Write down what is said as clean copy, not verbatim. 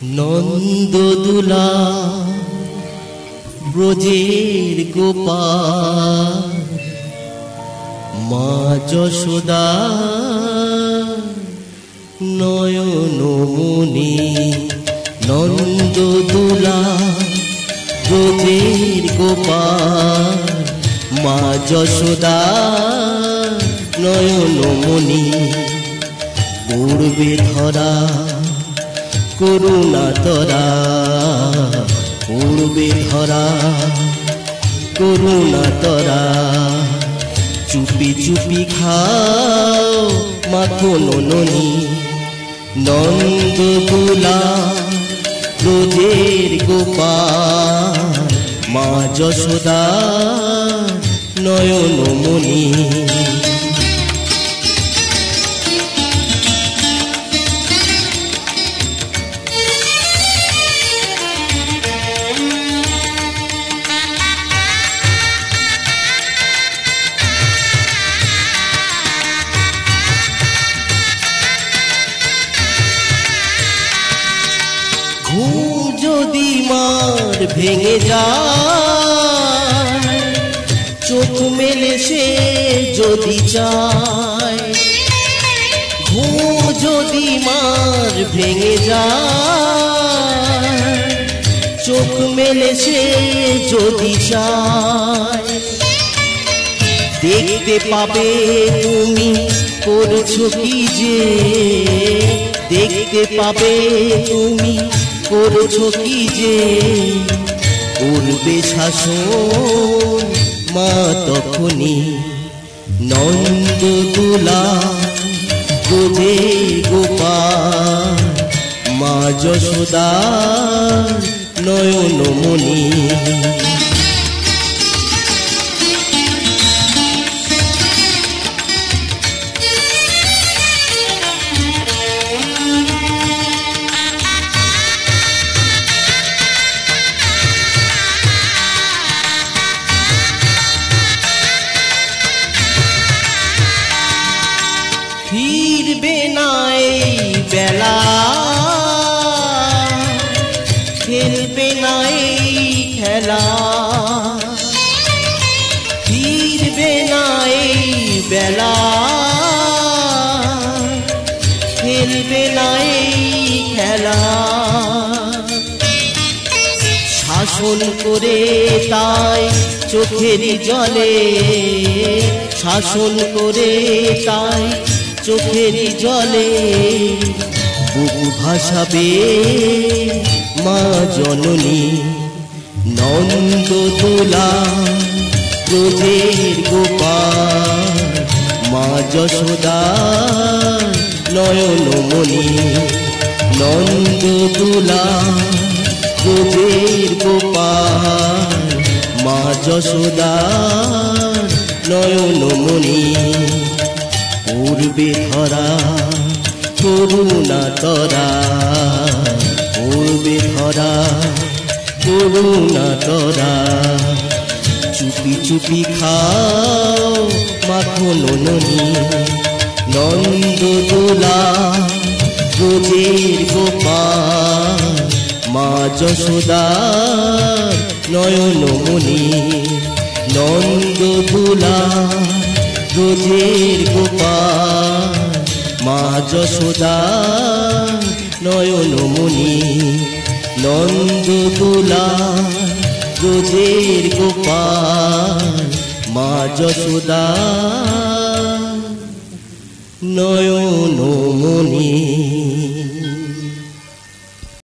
নন্দদুলা ব্রজের গোপাল মা যশোদা নয়নমণি। নন্দদুলা ব্রজের গোপাল মা যশোদা নয়নমণি। পূর্বে ধরা করুণা তরা, পূর্বে ধরা করুণা তরা। চুপি চুপি খাও মাখন ননি। নন্দদুলা ব্রজের গোপাল মা যশোদা নয়নমণি। ঘুম যদি মার ভেঙে যায়, চোখ মেলে সে যদি চায়। ঘুম যদি মার ভেঙে যায়, চোখ মেলে সে যদি চায়। দেখতে পাবে তুমি করছো কি যে, দেখতে পাবে তুমি করছো কি যে। করবে শাসন মা তখনই। নন্দদুলা ব্রজের গোপাল মা যশোদা নয়নমণি। ফিরবে না এই বেলা, খেলবে না এই খেলা। ফিরবে না এই বেলা, খেলবে না এই খেলা। শাসন করে তাই চোখেরই জলে, শাসন করে তাই চোখেরই জলে। বুক ভাসাবে মা জননী। নন্দদুলা ব্রজের গোপাল মা যশোদা নয়নমণি। নন্দদুলা ব্রজের গোপাল মা যশোদা নয়নমণি। পূর্বে ধরা করুণা তরা, পূর্বে ধরা করুণা তরা। চুপি চুপি খাও মাখন ননি। নন্দদুলা ব্রজের গোপাল মা যশোদা নয়নমণি। নন্দদুলা ব্রজের গোপাল মা যশোদা নয়নমণি। নন্দদুলা ব্রজের গোপাল মা যশোদা নয়নমণি।